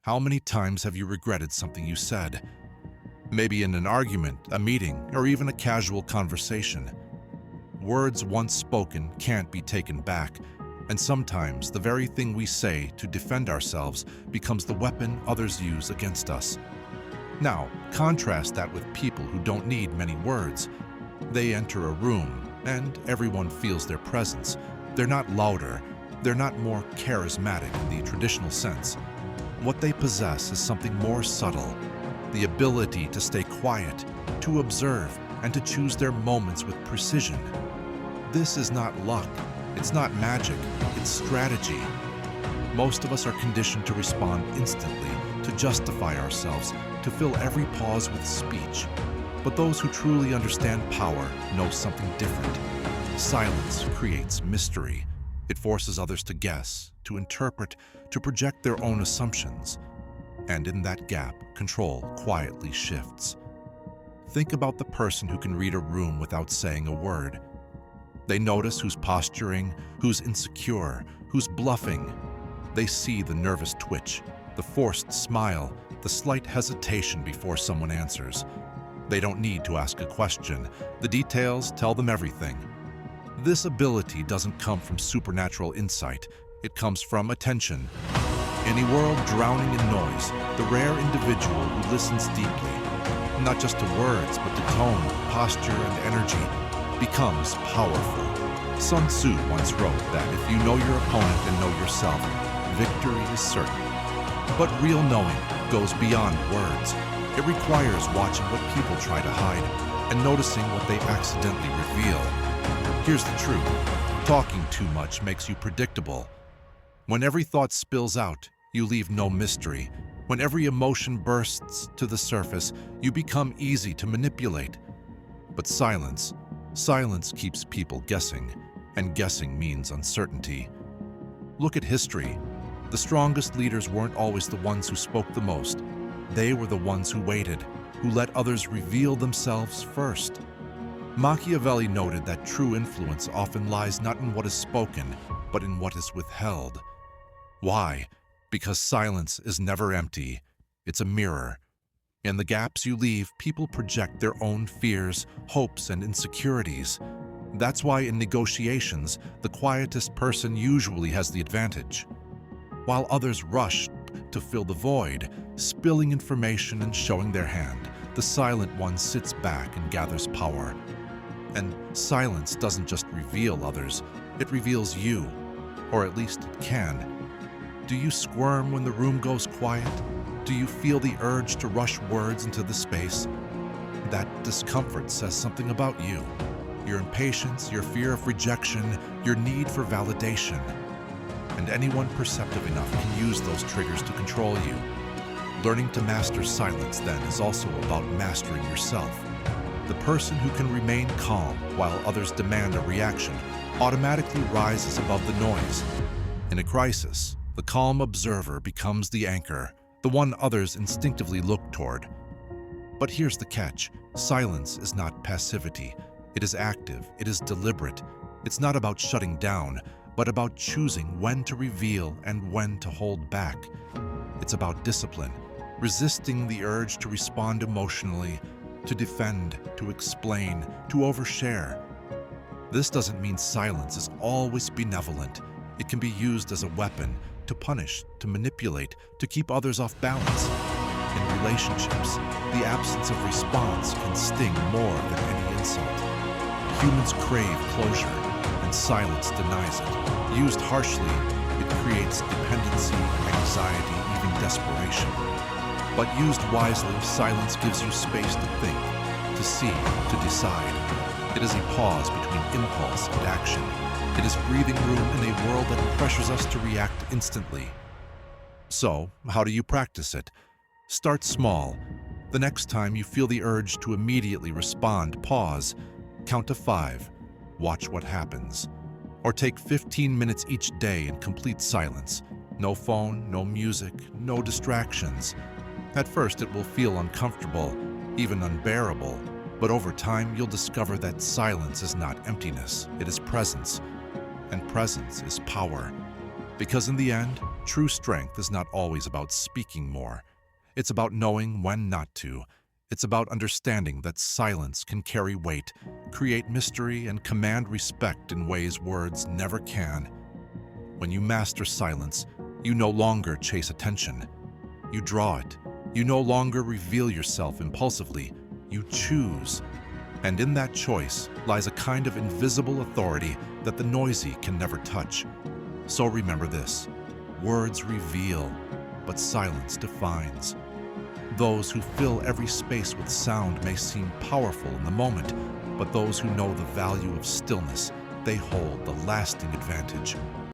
How many times have you regretted something you said? Maybe in an argument, a meeting, or even a casual conversation. Words once spoken can't be taken back, and sometimes the very thing we say to defend ourselves becomes the weapon others use against us. Now, contrast that with people who don't need many words. They enter a room, and everyone feels their presence. They're not louder, they're not more charismatic in the traditional sense. What they possess is something more subtle, the ability to stay quiet, to observe, and to choose their moments with precision. This is not luck, it's not magic, it's strategy. Most of us are conditioned to respond instantly, to justify ourselves, to fill every pause with speech. But those who truly understand power know something different. Silence creates mystery. It forces others to guess, to interpret, to project their own assumptions. And in that gap, control quietly shifts. Think about the person who can read a room without saying a word. They notice who's posturing, who's insecure, who's bluffing. They see the nervous twitch, the forced smile, the slight hesitation before someone answers. They don't need to ask a question. The details tell them everything. This ability doesn't come from supernatural insight. It comes from attention. In a world drowning in noise, the rare individual who listens deeply, not just to words, but to tone, posture, and energy, becomes powerful. Sun Tzu once wrote that if you know your opponent and know yourself, victory is certain. But real knowing goes beyond words. It requires watching what people try to hide and noticing what they accidentally reveal. Here's the truth. Talking too much makes you predictable. When every thought spills out, you leave no mystery. When every emotion bursts to the surface, you become easy to manipulate. But silence keeps people guessing, and guessing means uncertainty. Look at history. The strongest leaders weren't always the ones who spoke the most. They were the ones who waited, who let others reveal themselves first. Machiavelli noted that true influence often lies not in what is spoken, but in what is withheld. Why? Because silence is never empty. It's a mirror. In the gaps you leave, people project their own fears, hopes, and insecurities. That's why in negotiations, the quietest person usually has the advantage. While others rush to fill the void, spilling information and showing their hand, the silent one sits back and gathers power. And silence doesn't just reveal others, it reveals you, or at least it can. Do you squirm when the room goes quiet? Do you feel the urge to rush words into the space? That discomfort says something about you. Your impatience, your fear of rejection, your need for validation. And anyone perceptive enough can use those triggers to control you. Learning to master silence, then, is also about mastering yourself. The person who can remain calm while others demand a reaction automatically rises above the noise. In a crisis, the calm observer becomes the anchor, the one others instinctively look toward. But here's the catch. Silence is not passivity. It is active. It is deliberate. It's not about shutting down, but about choosing when to reveal and when to hold back. It's about discipline, resisting the urge to respond emotionally, to defend, to explain, to overshare. This doesn't mean silence is always benevolent. It can be used as a weapon, to punish, to manipulate, to keep others off balance. In relationships, the absence of response can sting more than any insult. Humans crave closure, and silence denies it. Used harshly, it creates dependency, anxiety, even desperation. But used wisely, silence gives you space to think, to see, to decide. It is a pause between impulse and action. It is breathing room in a world that pressures us to react instantly. So, how do you practice it? Start small. The next time you feel the urge to immediately respond, pause, count to 5, watch what happens. Or take 15 minutes each day in complete silence. No phone, no music, no distractions. At first, it will feel uncomfortable, even unbearable, but over time, you'll discover that silence is not emptiness, it is presence. And presence is power. Because in the end, True strength is not always about speaking more. It's about knowing when not to. It's about understanding that silence can carry weight, create mystery, and command respect in ways words never can. When you master silence, you no longer chase attention. You draw it. You no longer reveal yourself impulsively. You choose. And in that choice lies a kind of invisible authority that the noisy can never touch. So remember this: words reveal, but silence defines. Those who fill every space with sound may seem powerful in the moment, but those who know the value of stillness, they hold the lasting advantage.